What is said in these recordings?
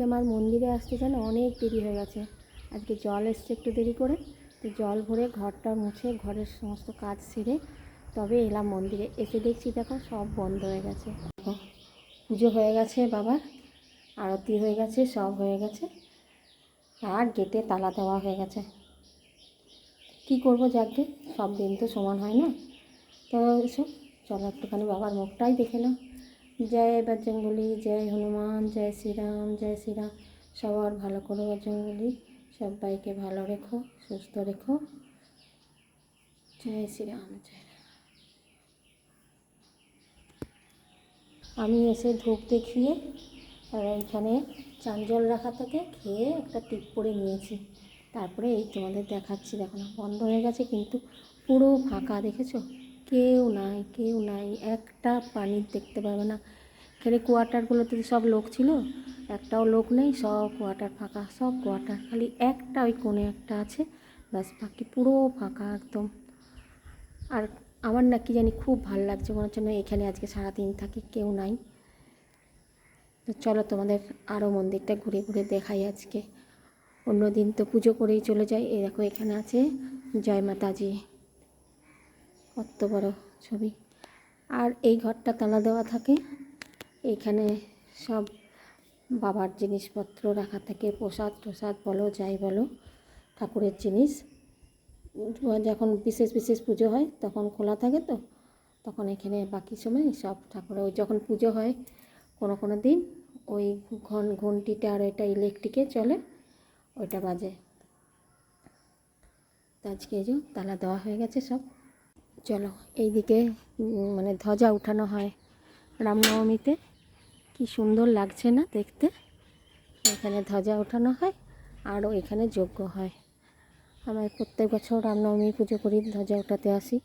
আমার মন্দিরে আসতে জানো অনেক দেরি হয়ে গেছে। আজকে জল এসছে একটু দেরি করে, তো জল ভরে ঘরটা মুছে ঘরের সমস্ত কাজ সেরে তবে এলাম মন্দিরে। এসে দেখছি দেখো সব বন্ধ হয়ে গেছে। পুজো হয়ে গেছে বাবার, আরতি হয়ে গেছে, সব হয়ে গেছে, আর গেটে তালা দেওয়া হয়ে গেছে। কি করব, যাকে সব দিন তো সমান হয় না। তো এসব চলো একটুখানি বাবার মুখটাই দেখে নাও। জয় বজরংবলী, জয় হনুমান, জয় শ্রীরাম, জয় শ্রীরাম। সবার ভালো করো বজরংবলী, সবাইকে ভালো রেখো, সুস্থ রেখো। জয় শ্রীরাম, জয় রাম। আমি এসে ধূপ দেখিয়ে আর এইখানে চান জল রাখা থেকে খেয়ে একটা টিপ পরে নিয়েছি। তারপরে এই তোমাদের দেখাচ্ছি, দেখো না বন্ধ হয়ে গেছে কিন্তু পুরো ফাঁকা, দেখেছো? কেউ নাই, কেউ নাই, একটা পানি দেখতে পাবে না। এখানে কোয়ার্টারগুলোতে সব লোক ছিল, একটাও লোক নেই, সব কোয়ার্টার ফাঁকা, সব কোয়ার্টার, খালি একটা ওই কোণে একটা আছে, ব্যাস, বাকি পুরো ফাঁকা একদম। আর আমার না কি জানি খুব ভালো লাগছে, মনে হচ্ছে না এখানে আজকে সারাদিন থাকি, কেউ নাই। তো চলো তোমাদের আরও মন্দিরটা ঘুরে ঘুরে দেখাই আজকে। অন্য দিন তো পুজো করেই চলে যাই। এই দেখো এখানে আছে জয় মাতাজি, কত বড় ছবি। আর এই ঘরটা তালা দেওয়া থাকে, এইখানে সব বাবার জিনিসপত্র রাখা থাকে, প্রসাদ টোসাদ বলো যাই বলো, ঠাকুরের জিনিস। যখন বিশেষ বিশেষ পুজো হয় তখন খোলা থাকে, তো তখন এখানে বাকি সময় সব ঠাকুরের, ওই যখন পুজো হয় কোনো কোনো দিন ওই ঘন্টিটা আর এটা ইলেকট্রিকে চলে, ওইটা বাজে। তো আজকে এই যে তালা দেওয়া হয়ে গেছে সব। চলো এইদিকে মানে ধ্বজা উঠানো হয় রামনবমীতে, কি সুন্দর লাগছে না দেখতে। এখানে ধ্বজা ওঠানো হয় আর এখানে যজ্ঞ হয়। আমরা প্রত্যেক বছর রামনবমী পুজো করি, ধ্বজা ওঠাতে আসি।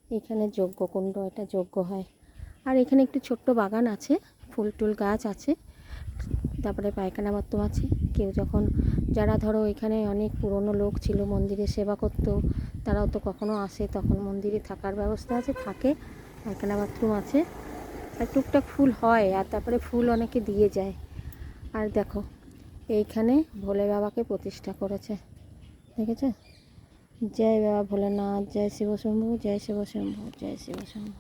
এখানে যজ্ঞকুণ্ড, এটা যজ্ঞ হয়। আর এখানে একটু ছোট্ট বাগান আছে, ফুল টুল গাছ আছে, তারপরে পায়খানা বাথরুম আছে। কেউ যখন, যারা ধরো এখানে অনেক পুরনো লোক ছিল মন্দিরে সেবা করতো, তারাও তো কখনো আসে, তখন মন্দিরে থাকার ব্যবস্থা আছে, থাকে, পায়খানা বাথরুম আছে। আর টুকটাক ফুল হয়, আর তারপরে ফুল অনেকে দিয়ে যায়। আর দেখো এইখানে ভোলে বাবাকে প্রতিষ্ঠা করেছে, দেখেছো? জয় বাবা ভোলেনাথ, জয় শিবশম্ভু, জয় শিবশম্ভু, জয় শিবশম্ভু।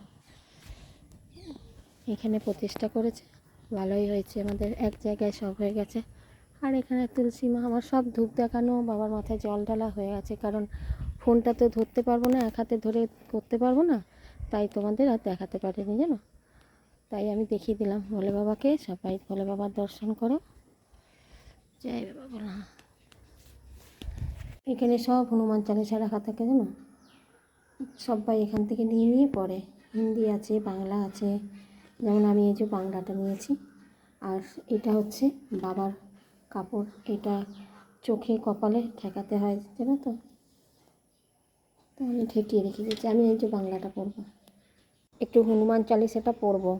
এখানে প্রতিষ্ঠা করেছে, ভালোই হয়েছে, আমাদের এক জায়গায় সব হয়ে গেছে। আর এখানে তুলসী মা, আমার সব ধূপ দেখানো, বাবার মাথায় জল ঢালা হয়ে গেছে, কারণ ফোনটা তো ধরতে পারবো না, এক হাতে ধরে করতে পারবো না, তাই তোমাদের আর দেখাতে পারিনি জানো। তাই আমি দেখিয়ে দিলাম ভোলে বাবাকে। সবাই ভোলে বাবার দর্শন করো, জয় বাবা ভোলেনাথ। এখানে সব হনুমান চালিসা রাখা থাকে জানো, সবাই এখান থেকে নিয়ে নিয়ে পড়ে। হিন্দি আছে, বাংলা আছে, যেমন আমি এই যে বাংলাটা নিয়েছি। আর এটা হচ্ছে বাবার কাপড়, এটা চোখে কপালে ঠেকাতে হয় জানো তো, তো আমি ঠেকিয়ে রেখে দিয়েছি। আমি এই যে বাংলাটা পরবো, একটু হনুমান চালিসাটা পরবো,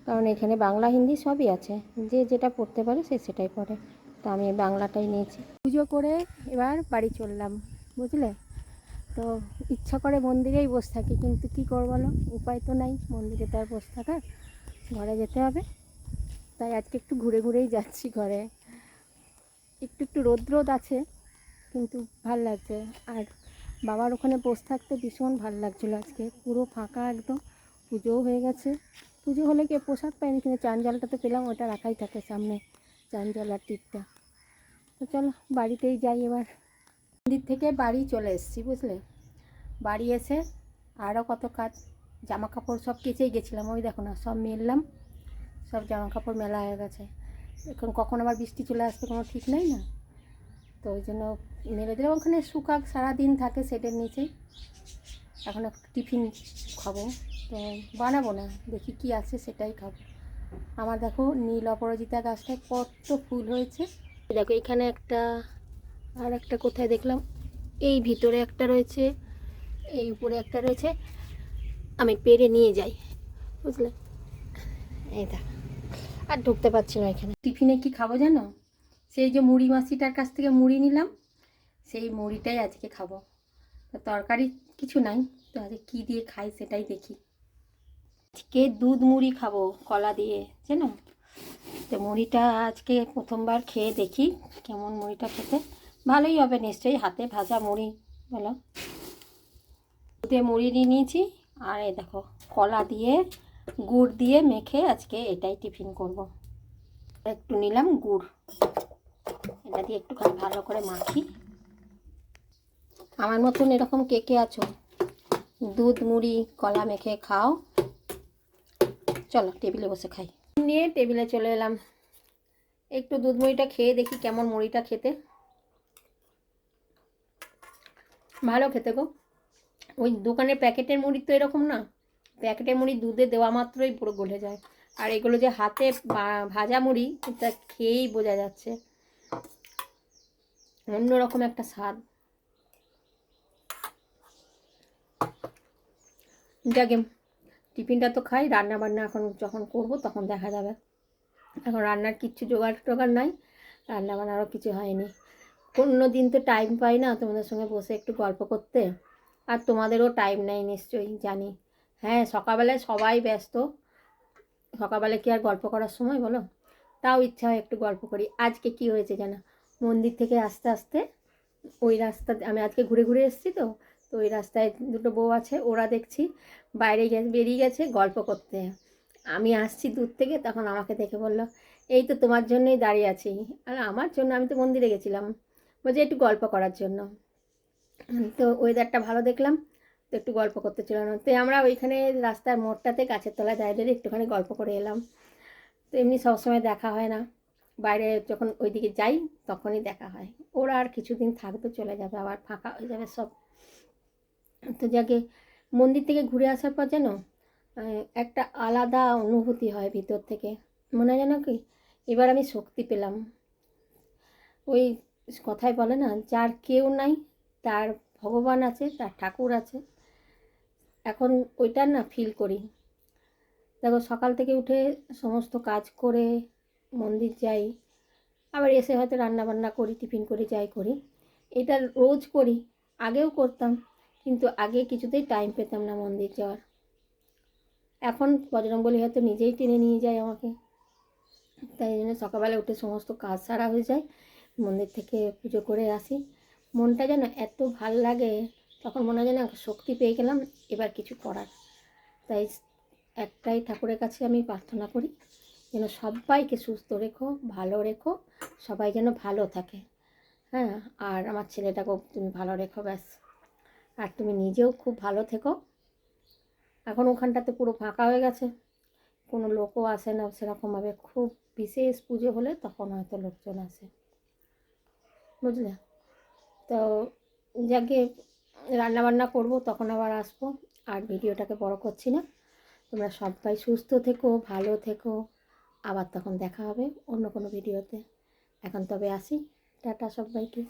কারণ এখানে বাংলা হিন্দি সবই আছে, যে যেটা পড়তে পারে সে সেটাই পড়ে। তো আমি বাংলাটাই নিয়েছি। পুজো করে এবার বাড়ি চললাম, বুঝলে। তো ইচ্ছা করে মন্দিরেই বসে থাকি, কিন্তু কী করবো বলো, উপায় তো নাই, মন্দিরে তো আর বসে থাকার, ঘরে যেতে হবে। তাই আজকে একটু ঘুরে ঘুরেই যাচ্ছি ঘরে। একটু একটু রোদ রোদ আছে, কিন্তু ভাল লাগছে। আর বাবার ওখানে বসে থাকতে ভীষণ ভাল লাগছিলো। আজকে পুরো ফাঁকা একদম, পুজোও হয়ে গেছে। পুজো হলে কি প্রসাদ পাইনি, কিন্তু চান জলটা তো পেলাম, ওটা রাখাই থাকে সামনে, চান জল আর টিপটা। তো চলো বাড়িতেই যাই এবার। মন্দির থেকে বাড়ি চলে এসেছি, বুঝলে। বাড়ি এসে আরও কত কাজ, জামা কাপড় সব কেচেই গেছিলাম, ওই দেখো না সব মেললাম, সব জামা কাপড় মেলা হয়ে গেছে। এখন কখন আবার বৃষ্টি চলে আসবে কোনো ঠিক নেই না, তো ওই জন্য মেলে দিলাম। ওখানে শুকাক সারাদিন থাকে সেটের নিচেই। এখন একটু টিফিন খাবো, তো বানাবো না, দেখি কি আছে সেটাই খাবো। আমার দেখো নীল অপরাজিতা গাছটায় কত ফুল হয়েছে, দেখো এখানে একটা, আর একটা কোথায় দেখলাম, এই ভিতরে একটা রয়েছে, এই উপরে একটা রয়েছে, আমি পেরে নিয়ে যাই, বুঝলে। এই দেখ, আর ঢুকতে পারছি না এখানে। টিফিনে কি খাবো জানো, সেই যে মুড়ি মাসিটার কাছ থেকে মুড়ি নিলাম, সেই মুড়িটাই আজকে খাবো। তো তরকারি কিছু নাই, তো আজকে কী দিয়ে খাই সেটাই দেখি। আজকে দুধ মুড়ি খাবো কলা দিয়ে, জানো। তো মুড়িটা আজকে প্রথমবার খেয়ে দেখি কেমন মুড়িটা খেতে। ভালোই হবে নিশ্চয়ই, হাতে ভাজা মুড়ি বলো। দুধে মুড়ি নিয়ে নিয়েছি, আর এই দেখো কলা দিয়ে গুড় দিয়ে মেখে আজকে এটাই টিফিন করব। একটু নিলাম গুড়, এটা দিয়ে একটুখানি ভালো করে মাখি। আমার মতন এরকম কে কে আছো দুধ মুড়ি কলা মেখে খাও? চলো টেবিলে বসে খাই। নিয়ে টেবিলে চলে এলাম, একটু দুধ মুড়িটা খেয়ে দেখি কেমন মুড়িটা খেতে। ভালো খেতে গো। ওই দোকানের প্যাকেটের মুড়ি তো এরকম না, প্যাকেটের মুড়ি দুধে দেওয়া মাত্রই পুরো গলে যায়, আর এগুলো যে হাতে ভাজা মুড়ি, এটা খেয়েই বোঝা যাচ্ছে অন্যরকম একটা স্বাদ। যাকে টিফিনটা তো খাই, রান্না বান্না এখন যখন করব তখন দেখা যাবে। এখন রান্নার কিচ্ছু জোগাড় টোগাড় নাই, রান্না বান্নারও কিছু হয়নি। কোনো দিন তো টাইম পাই না তোমাদের সঙ্গে বসে একটু গল্প করতে, আর তোমাদেরও টাইম নেই নিশ্চয়ই জানি। হ্যাঁ, সকালবেলায় সবাই ব্যস্ত, সকালবেলা কি আর গল্প করার সময় বলো? তাও ইচ্ছা হয় একটু গল্প করি। আজকে কি হয়েছে জানো, মন্দির থেকে আস্তে আস্তে ওই রাস্তা আমি আজকে ঘুরে ঘুরে এসেছি, তো তো ওই রাস্তায় দুটো বউ আছে, ওরা দেখছি বাইরে বেরিয়ে গেছে গল্প করতে। আমি আসছি দূর থেকে, তখন আমাকে দেখে বললো, এই তো তোমার জন্যই দাঁড়িয়ে আছি। আর আমার জন্য? আমি তো মন্দিরে গেছিলাম। বলছে একটু গল্প করার জন্য। তো ওয়েদারটা ভালো দেখলাম, তো একটু গল্প করতে ছিল না, তো আমরা ওইখানে রাস্তার মোড়টাতে গাছের তলায় দাঁড়িয়ে দাঁড়িয়ে একটুখানি গল্প করে এলাম। তো এমনি সবসময় দেখা হয় না, বাইরে যখন ওইদিকে যাই তখনই দেখা হয়। ওরা আর কিছুদিন থাকবে, চলে যাবে, আবার ফাঁকা হয়ে যাবে সব। তো যাকে মন্দির থেকে ঘুরে আসার পর যেন একটা আলাদা অনুভূতি হয় ভিতর থেকে, মনে হয় যেন কি এবার আমি শক্তি পেলাম। ওই কথায় বলে না, যার কেউ নাই তার ভগবান আছে, তার ঠাকুর আছে। এখন ওইটার না ফিল করি। দেখো সকাল থেকে উঠে সমস্ত কাজ করে মন্দির যাই, আবার এসে হয়তো রান্না বান্না করি, টিফিন করি, যাই করি, এটা রোজ করি। আগেও করতাম, কিন্তু আগে কিছুতেই টাইম পেতাম না মন্দির যাওয়ার। এখন বজরংবলী হয়তো নিজেই টেনে নিয়ে যায় আমাকে, তাই জন্য সকালবেলা উঠে সমস্ত কাজ সারা হয়ে যায়, মন্দির থেকে পুজো করে আসি। মনটা যেন এত ভাল লাগে, তখন মনে হয় যেন শক্তি পেয়ে গেলাম এবার কিছু করার। তাই একটাই ঠাকুরের কাছে আমি প্রার্থনা করি, যেন সবাইকে সুস্থ রেখো, ভালো রেখো, সবাই যেন ভালো থাকে। হ্যাঁ, আর আমার ছেলেটাকেও তুমি ভালো রেখো, ব্যাস। আর তুমি নিজেও খুব ভালো থেকো। এখন ওখানটাতে পুরো ফাঁকা হয়ে গেছে, কোনো লোকও আসে না সেরকমভাবে। খুব বিশেষ পুজো হলে তখন হয়তো লোকজন আসে, বুঝলে? তো যাকে রান্নাবান্না করব তখন আবার আসবো, আর ভিডিওটাকে বড় করছি না। তোমরা সবাই সুস্থ থেকো, ভালো থেকো, আবার তখন দেখা হবে অন্য কোনো ভিডিওতে। এখন তবে আসি, টাটা সবাইকে।